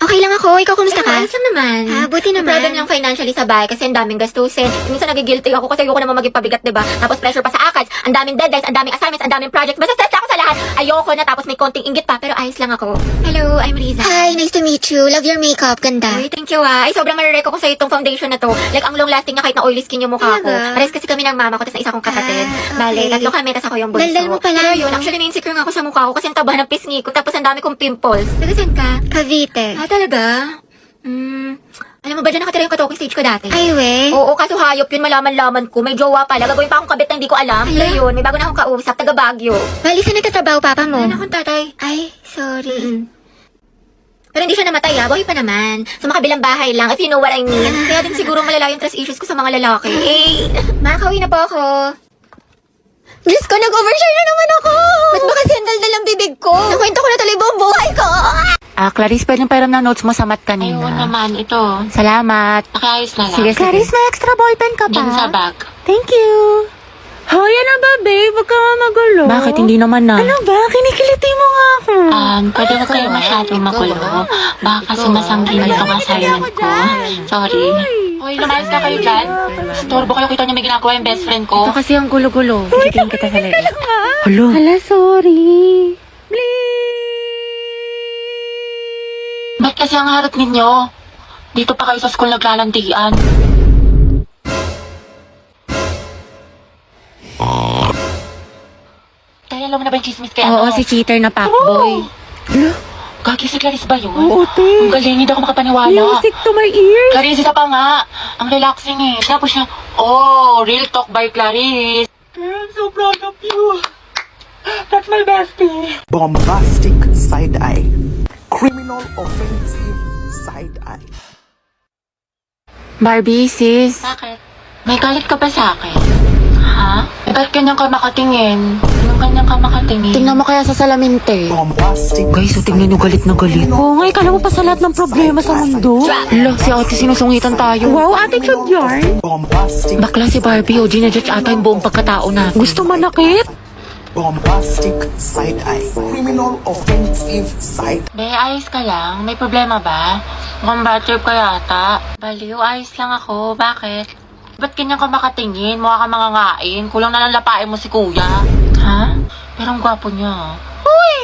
Okay lang ako. Ikaw, kumusta ka? Ayos lang naman. Buti naman. Problem lang financially sa bahay kasi ang daming gastusin. Minsan nagigilty ako kasi ayoko naman maging pabigat, diba? Tapos pressure pa sa ACADS, ang daming deadlines, ang daming assignments, ang daming projects. Basta stress ako sa lahat. Ayoko na tapos may konting inggit pa pero ayos lang ako. Hello, I'm Riza. Hi, nice to meet you. Love your makeup. Ganda. Uy, thank you Ay, sobrang marereko ko sa itong foundation na to. Like, ang long lasting niya kahit na oily skin yung mukha ko. Talaga? Pares kasi kami ng mama ko, tapos na isa kong kapatid. Okay. Bale, tatlo kami, tapos ako yung bunso. Daldal mo pala. Pero yun, actually, na-insecure nga ako sa mukha ko kasi ang taba ng pisngi ko, tapos ang dami kong pimples. Taga saan ka? Cavite. Talaga? Alam mo ba dyan nakatira yung katoking stage ko dati? Ay, we. Oo, kaso hayop yun, malaman-laman ko. May jowa pala. Gagawin pa akong kabit na hindi ko alam. Hala? Pero yun, may bago na akong kausap, taga Baguio. Bali, saan nagtatrabaho papa mo? Ano akong tatay? Ay, sorry. Pero hindi siya namatay buhay pa naman. Sa makabilang bahay lang, if you know what I mean. Kaya din siguro malala yung trust issues ko sa mga lalaki. Makakauwi na po ako. Diyos ko, nag-overshare na naman ako! Ba't ba kasi ang daldal ang bibig ko? Nakwento ko na tuloy buong buhay ko! Clarice, pwedeng pairam ng notes mo sa mat kanina. Ayun naman, ito. Salamat. Nakaayos na lang. Sige, Clarice, may extra ballpen ka pa? Diyan sa bag. Thank you. Hoy, ano ba, babe? Huwag ka nga magulo. Bakit hindi naman na? Ano ba? Kinikiliti mo nga ako. Pwede ba kayo masyadong magulo? Baka kasi masangkin itong assignment ko. Sorry. Hoy, lumayas ka kayo dyan. Storbo kayo, kita niyo may ginagawa yung best friend ko. Ito kasi ang gulo-gulo. Titingin kita sa leeg. Hello. Hala, sorry. Ba't kasi ang harap ninyo? Dito pa kayo sa school naglalantian. Kaya alam mo na ba yung chismis kaya Oo, si cheater na fuckboy. Gagi si Clarice ba yun? Oo, te. Ang galing, hindi ako makapaniwala. Music to my ears. Clarice, isa pa nga. Ang relaxing eh. Tapos siya, oh, real talk by Clarice. I'm so proud of you. That's my bestie. Bombastic side eye. Criminal offensive side eye. Barbie, sis. Bakit? May galit ka ba sa akin? Ha? Ba't ganyan ka makatingin? Anong ganyan ka makatingin? Tingnan mo kaya sa salamin, te. Bombastic. Guys, so tingnan nyo galit na galit. Oo nga, ikala mo pa sa lahat ng problema sa mundo. Hala, si ate sinusungitan tayo. Wow, attitude yarn. Bombastic. Bakla si Barbie, ginajudge ata yung buong pagkatao natin. Gusto manakit? Bombastic side eye. Criminal offensive side. Be, ayos ka lang? May problema ba? Mukhang bad trip ka yata. Baliw, ayos lang ako. Bakit? Ba't ganyan ka makatingin? Mukha ka mangangain. Kulang na lang lapain mo si kuya. Ha? Pero ang gwapo niya.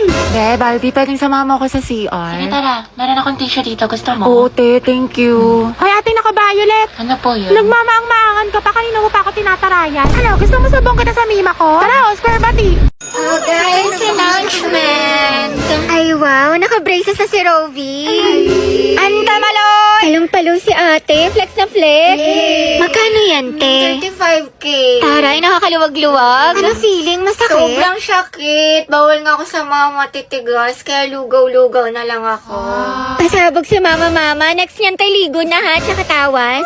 Be, Barbie, pwedeng samahan mo ako sa CR? Sige, tara. Meron akong tissue dito. Gusto mo? Oo, te, thank you. Hoy, ate naka-violet. Ano po yun? Nagmamaang-maangan ka pa. Kanina mo pa ako tinatarayan. Ano, gusto mo sabong kita sa mima ko? Tara, Oscar Bati. Oh, guys, announcement! Ay, wow. Naka-braces na si Rovi. Anta Maloy! Talong-palo si ate. Flex na flex. Magkano yan, te? 35K. Taray, nakakaluwag-luwag. Ano feeling? Masakit? Sobrang sakit. Bawal nga ako sa mga matitigas, kaya lugaw-lugaw na lang ako. Pasabog si mama-mama. Next niyan tayo ligo na ha, tsaka tawas.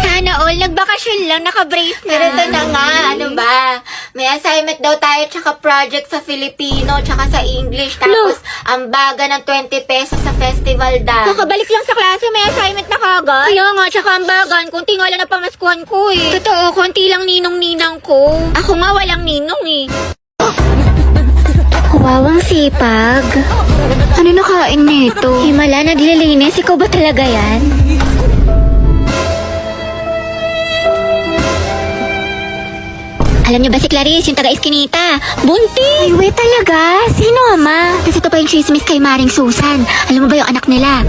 Sana all, nagbakasyon lang, naka-brace na. Pero ito na nga, ano ba? May assignment daw tayo tsaka project sa Filipino tsaka sa English. Tapos, ang baga ng 20 pesos sa festival dance. Kakabalik lang sa klase, may assignment na kagad. Kaya nga, tsaka ang bagan, kunti nga lang na pamaskuhan ko eh. Totoo, konti lang ninong-ninang ko. Ako nga walang ninong eh. Wawang sipag. Ano nakain nito? Himala, naglilinis. Ikaw ba talaga yan? Alam niyo ba si Clarice, yung taga-Eskinita? Bunti! Ay, wait talaga. Sino ama? Tapos ito pa yung chismis kay Maring Susan. Alam mo ba yung anak nila?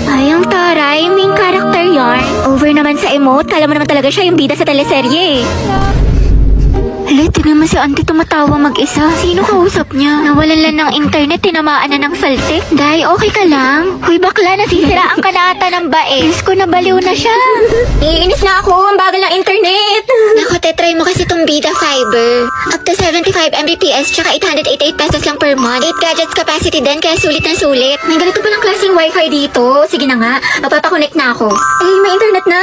Ay, ang taray. Main character yarn. Over naman sa emote. Kala mo naman talaga siya yung bida sa teleserye. Hala, tignan mo si auntie tumatawa mag-isa. Sino kausap niya? Nawalan lang ng internet, tinamaan na ng saltik. Day, okay ka lang? Hoy, bakla, nasisiraan ka na ata ng bae. Diyos ko, nabaliw na siya. Iinis na ako, ang bagal ng internet. Nako, try mo kasi itong Bida Fiber. Up to 75 Mbps, tsaka 888 pesos lang per month. 8 gadgets capacity din, kaya sulit na sulit. May ganito palang klaseng wifi dito. Sige na nga, mapapakonect na ako. Ay, may internet na.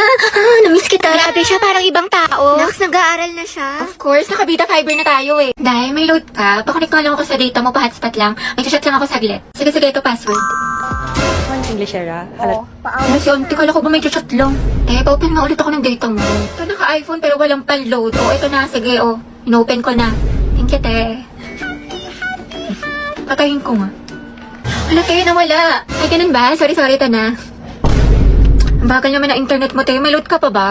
Namiss kita. Grabe siya, parang ibang tao. Nax, nag-aaral na siya. Of course, nakabita fiber na tayo eh. Dahil may load ka, pakonect ko lang ako sa data mo, pa-hotspot lang. May chat lang ako saglit. Sige, ito password. English era. Ano si auntie, kala ko ba may chat lang? Pa-open nga ulit ako ng data mo. Ito naka-iPhone pero walang pan-load. Ito na, sige in-open ko na. Thank you, te. Patayin ko nga. Wala kayo, nawala. Ay, ganun ba? Sorry, ito na. Ang bagal naman ng internet mo, te. May load ka pa ba?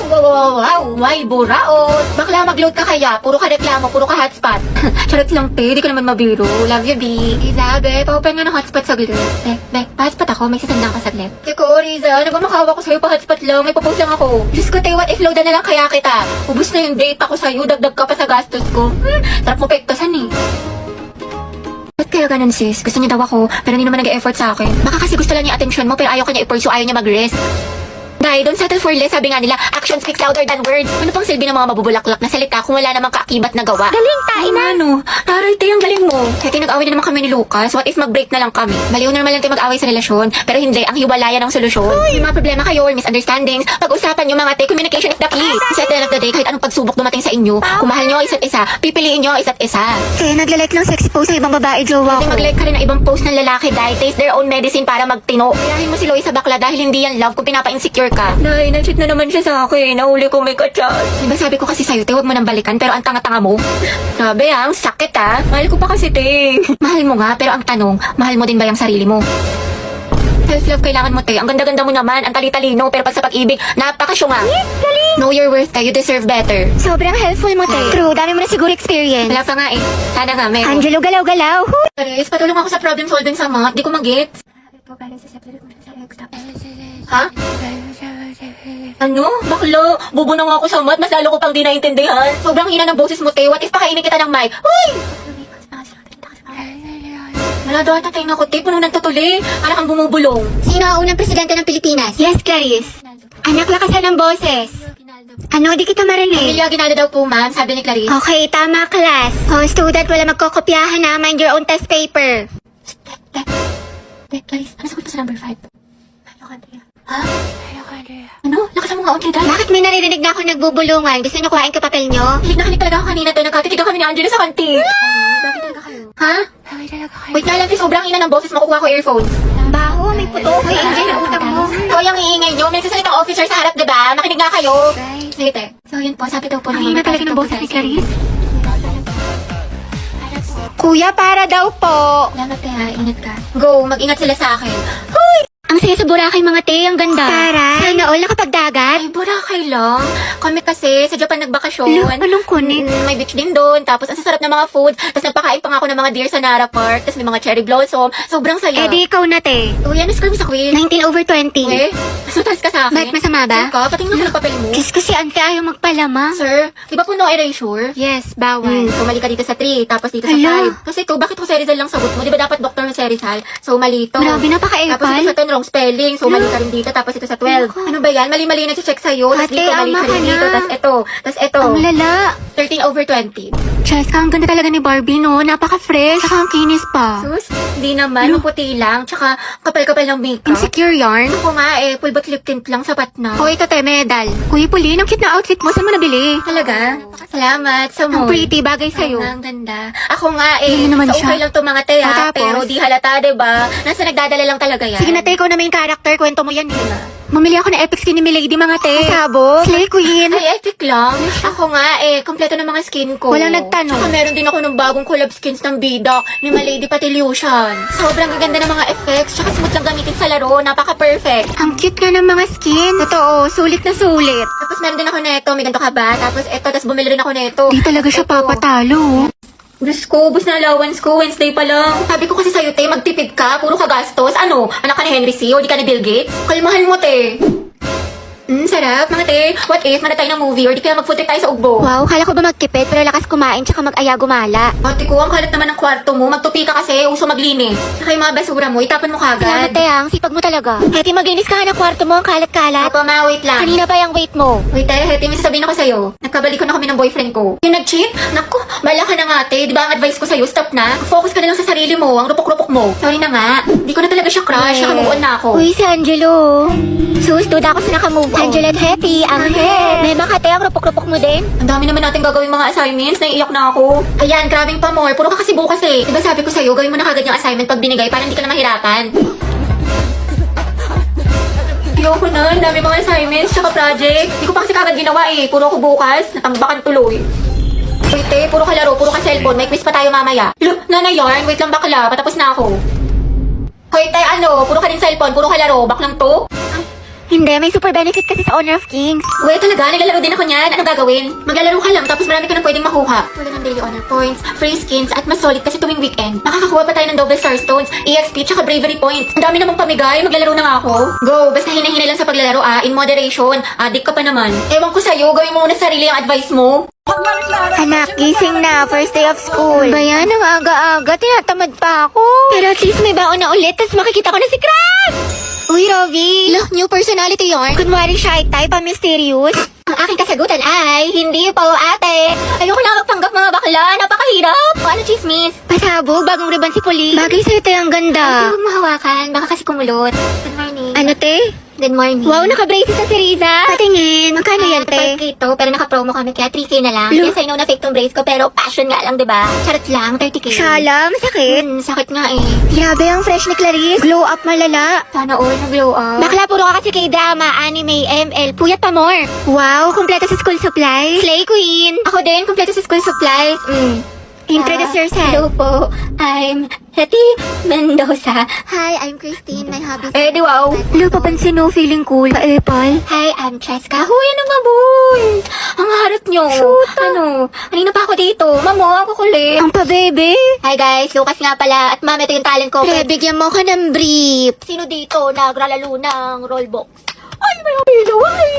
Wow. May buraot. Bakla, mag-load ka kaya. Puro ka reklamo, puro ka hotspot. Charot lang, te. Di ka naman mabiro. Love you, B. Isabe, pa-open nga ng hotspot saglit. Pa-hotspot ako. May sasandang ka saglit. Teko, Riza. Nagmamakawa ko sa'yo pa-hotspot lang. May papost lang ako. Diyos ko, te. What if loadan na lang kaya kita? Ubus na yung data ko sa'yo. Dagdag ka pa sa gastos ko. Sarap mo pektasan eh. Ba't kaya ganun sis? Gusto niya daw ako, pero hindi naman nag-e-effort sa akin. Baka kasi gusto lang niya atensyon mo, pero ayaw kanya i-pursue, ayaw niya mag-rest. Dahil don't settle for less, sabi nga nila, action speaks louder than words. Ano pang silbi ng mga mabubulaklak na salita kung wala namang kaakibat na gawa? Galing, tain na! Ano? Taray, te, ang galing mo. Kaya nag-away na naman kami ni Lucas, what if mag-break na lang kami? Baliw normal lang tayo mag-away sa relasyon, pero hindi, ang hiwalayan ang solusyon. May mga problema kayo or misunderstandings, pag-usapan nyo mga te, communication is the key. Kasi at the end of the day, kahit anong pagsubok dumating sa inyo, kung mahal nyo ang isa't isa, pipiliin nyo ang isa't isa. Kaya naglalike ng sexy post ng ibang babae, jowa Pwede ko. mag-like ka rin ng ibang post ng lalaki dahil taste their own medicine para magtino. Kayahin mo si Loie sa bakla dahil hindi yan love kung pinapa-insecure ka. Nay, na-cheat na naman siya sa akin. Nahuli ko may kachat. Diba sabi ko kasi sa'yo, te, huwag mo nang balikan pero ang tanga-tanga mo. Grabe ang sakit ah. Mahal ko pa kasi, te. Mahal mo nga, pero ang tanong, mahal mo din ba yung sarili mo? Self-love kailangan mo, te. Ang ganda-ganda mo naman, ang tali-talino, pero pag sa pag-ibig, napakasyunga. Know your worth, te. You deserve better. Sobrang helpful mo, te. True, dami mo na siguro experience. Wala pa nga eh. Sana nga, meron. Angelo, galaw-galaw. Paris, patulong ako sa problem solving sa math. Di ko mag-gets. Ha? Ano? Bakla, bobo na nga ako sa math. Mas lalo ko pang di naintindihan. Sobrang hina ng boses mo, te. What if pakainin kita ng mic? Uy! Wala daw ata tayo na ko, te. Puno ng tutuli. Para kang bumubulong. Sino ang unang presidente ng Pilipinas? Yes, Clarice. Anak, lakasan ng boses. Ano, di kita marinig. Emilia Aguinaldo daw po, ma'am. Sabi ni Clarice. Okay, tama, class. Oh, student, wala magkokopyahan na. Mind your own test paper. Clarice, ano sagot pa sa number 5? Ha? Ano? Lakasan mo nga, okay, dahil. Bakit may naririnig na ako nagbubulungan? Gusto niyo kuhain ko papel niyo? Hilig na hilig talaga ako kanina, te. Nagkatitigaw kami ni Angela sa kantin. Bakit talaga kayo? Ha? Wait nga lang, te. Sobrang hina ng boses mo. Kukuha ko earphones. Baho, may puto. Hoy, Angel, utang mo. Hoy, ang iingay nyo. May nagsasalitang officer sa harap, diba? Makinig nga kayo. Sige, te. So, yun po. Sabi daw po Ang hina talaga ng boses ni Clarice. Kuya, para daw po. Salamat, te, ha. Ingat ka. Go. Mag-ingat sila sa akin. Ang saya sa Boracay, mga te. Ang ganda. Tara. Sana all nakapagdagat. Ay, Boracay lang. Kami kasi sa Japan nagbakasyon. Lo, anong kunin? May beach din doon. Tapos, ang sasarap ng mga food. Tapos, nagpakain pa nga ako ng mga deer sa Nara Park. Tapos, may mga cherry blossom. Sobrang saya. Eh di ikaw na, te. Uy, ano score mo sa quiz? 19/20. Eh, masutas ka sa akin. Bakit masama ba? Sir ka, patingin mo ng papel mo. Diyos ko si Ante ayaw magpalama. Sir, di ba po no erasure? Yes, bawal. So, mali ka dito sa 3, tapos dito sa Hala. 5. Kasi ito, bakit Jose Rizal lang sagot mo? Di ba dapat Dr. Jose Rizal? So, mali ito. Grabe, napaka-epal. Tapos ito sa 10, wrong spelling. So, mali ka rin dito. Tapos ito sa 12. Ano ba yan? Mali-mali na check sa'yo. Tapos Ate, dito, mali ama ka rin ka dito. na. Tapos ito. Tapos ito. Ang lala. 13/20. Cheska, ang ganda talaga ni Barbie, no? Napaka-fresh. Saka ang kinis pa. Sus, hindi naman. Maputi lang. Tsaka, kapal-kapal ng makeup. Insecure yarn. Ako nga eh, full butt lip tint lang, sapat na. O, ito te, medal. Kuya Pauline, ang cute na outfit mo. Saan mo nabili? Talaga? Salamat sa Ang mall. pretty, bagay sa'yo. Ang ganda. Ako nga eh, Ano naman sa siya? okay lang to mga te O, ha, tapos? pero di halata, diba? Nasa nagdadala lang talaga yan. Sige na, te, ikaw na main character. Kwento mo yan, Mamili ako ng epic skin ni Milady, mga te. Sabog? Slay Queen. Ay, epic lang. Ako nga eh, kompleto ng mga skin ko. Walang nagtanong. Tsaka meron din ako ng bagong collab skins ng bida ni Milady Patilution. Sobrang gaganda ng mga effects, tsaka smooth lang gamitin sa laro, napaka-perfect. Ang cute nga ng mga skin. Totoo, sulit na sulit. Tapos meron din ako neto, may ganito ka ba? Tapos eto, tapos bumili rin ako neto. Di talaga siya Ito. papatalo. Diyos ko, ubus na allowance ko, Wednesday pa lang. Sabi ko kasi sa'yo, te, magtipid ka, puro ka gastos. Ano, anak ka ni Henry C. o di ka ni Bill Gates? Kalmahan mo, te. Sarap, mga te. What if, mana tayo ng movie or di kaya mag-food trip tayo sa Ugbo? Wow, kala ko ba magtipid pero lakas kumain tsaka mag-aya gumala. Ate ko, ang kalat naman ng kwarto mo. Magtupi ka kasi, uso maglinis. Saka yung mga basura mo, itapon mo Salamat, kagad. te, ang sipag mo talaga. Heti, maglinis ka ng kwarto mo, ang kalat-kalat. Papa, ma, wait lang. Kanina pa yung weight mo. Wait, te, Heti, may sasabihin ako sa'yo. Nagkabalikan na kami ng boyfriend ko. Yung nag-cheat? Naku, bala ka na nga, te. Di ba ang advice ko sa'yo, stop na. Focus ka na lang sa sarili mo, ang rupok-rupok mo. Sorry na nga. Di ko na talaga siya crush, saka move on na ako. Uy, si Angelo. Sus, duda ako sa nakamove on. Angelo at Heti, ang head. May makate, ang rupok-rupok mo din. Ang dami naman natin gagawin mga assignments, naiiyak na ako. Ayan, grabing pa more. Puro ka kasi bukas eh. Diba sabi ko sa'yo, gawin mo na kagad yung assignment pag binigay para hindi ka na mahirapan. Ayoko na, ang dami mga assignments, tsaka project. Hindi ko pa kasi kagad ginawa eh. Puro ako bukas, natambakan tuloy. Wait eh, puro ka laro, puro ka cellphone. May quiz pa tayo mamaya. Look, nanay yarn, wait lang bakla, patapos na ako. Hoy, tayo ano? Puro ka din cellphone, puro ka laro. Baklang to? Hindi, may super benefit kasi sa Honor of Kings. Wait, talaga? Naglalaro din ako niyan. Anong gagawin? Maglalaro ka lang, tapos marami ka nang pwedeng makuha. Wala ng daily honor points, free skins, at mas solid kasi tuwing weekend. Makakakuha pa tayo ng double star stones, EXP, tsaka bravery points. Ang dami namang pamigay. Maglalaro na nga ako. Go! Basta hinahinay lang sa paglalaro in moderation. Addict ka pa naman. Ewan ko sa'yo, gawin mo muna sarili ang advice mo. Anak, gising na. First day of school. Ba yan? Ang aga-aga. Tinatamad pa ako. Pero at least may baon na ulit, tapos makikita ko na si Crab! Uy, Rovi! Look, new personality yarn. Kunwari shy type, mysterious. Ang aking kasagutan ay, hindi po ate. Ayoko na magpanggap mga bakla. Napakahirap. O ano chismis? Pasabog, bagong ribbon si Puli. Bagay sa'yo tayo, ang ganda. Huwag mo hawakan. Baka kasi kumulot. Good morning. Ano, te? Good morning. Wow, naka-braces na si Riza. Patingin. Magkano yan, te? 12K to, pero naka-promo kami kaya 3K na lang. Lu- Yes, I know na fake tong brace ko, pero passion nga lang, diba? Charot lang, 30K. Shala, masakit. Sakit nga eh. Grabe ang fresh ni Clarice. Glow up malala. Sana all nag-glow up. Bakla, puro ka kasi K-drama, anime, ML, puyat pa more. Wow, kumpleto sa school supplies. Slay Queen. Ako din, kompleto sa school supplies. Introduce yourself. Hello po, I'm Hetty Mendoza. Hi, I'm Christine. My hobby Eh, di wow. Lo, papansin mo, feeling cool. Pa-epal. Hi, I'm Cheska. Huy, ano maboy? Ang harap nyo. Ano? Kanina pa ako dito. Mamo, ako kulit. Ang pa-bebe. Hi guys, Lucas nga pala. At ma'am, ito yung talent ko. Pre, bigyan mo ko ng brief. Sino dito nagralalo ng rollbox? Ay, may apilo. Ay!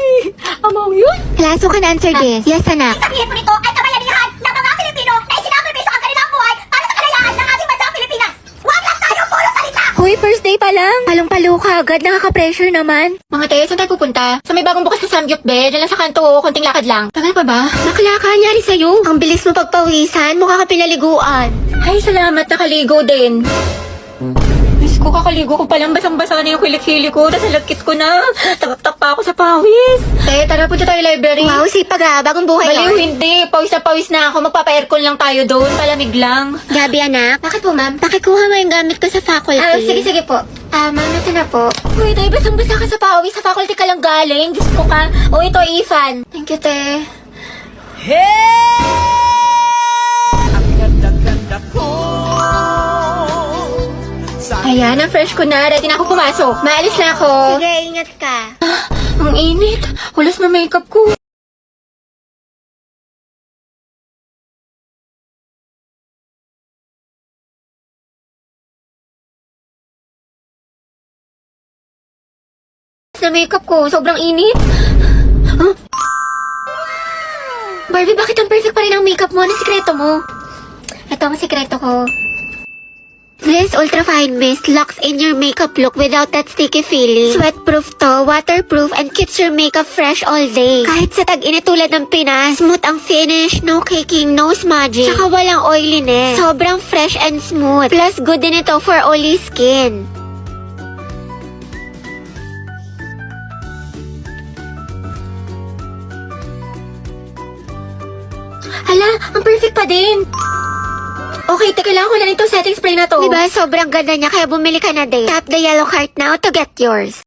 Amaw yun. Class, can answer this. Yes, anak. Sabihin mo nito ay kabayanihan ng mga Pilipino na isinakripisyo ang kanilang buhay para sa kalayaan ng ating bansang Pilipinas. Huwag lang tayo puro salita! Hoy, first day pa lang. Palong-palo ka agad. Nakaka-pressure naman. Mga te, saan tayo pupunta? Sa may bagong bukas na Samgyup Be. Diyan lang sa kanto, konting lakad lang. Tagal pa ba? Bakla ka, nyari sa'yo. Ang bilis mo pagpawisan. Mukha ka pinaliguan. Ay, salamat. Nakaligo din. Diyos ko, kakaligo ko palang basang-basa na yung kilik-hili ko. Tapos nalagkit ko na. Takap-tak pa ako sa pawis. Eh, tara, punta tayo library. Wow, sipag ah. Bagong buhay Baliw, yun. hindi. Pawis na ako. Magpapa-aircon lang tayo doon. Palamig lang. Gabi, anak. Bakit po, ma'am? Pakikuha mo yung gamit ko sa faculty. Sige po. Ma'am, ito na po. Uy, tayo basang-basa ka sa pawis. Sa faculty ka lang galing. Diyos ko ka. O, ito, Ifan. Thank you, te. Ayan, ang fresh ko na. Ready na ako pumasok. Maalis na ako. Sige, ingat ka. Ang init. Hulas na makeup ko. Na makeup ko. Sobrang init. Huh? Barbie, bakit ang perfect pa rin ang makeup mo? Ano sikreto mo? Ito ang sikreto ko. This ultra-fine mist locks in your makeup look without that sticky feeling. Sweat-proof to, waterproof, and keeps your makeup fresh all day. Kahit sa tag-init tulad ng Pinas, smooth ang finish, no caking, no smudging. Tsaka walang oiliness. Sobrang fresh and smooth. Plus, good din ito for oily skin. Hala, ang perfect pa din. Okay, teka lang. Wala nito setting spray na to. Diba, sobrang ganda niya kaya bumili ka na din. Tap the yellow card now to get yours.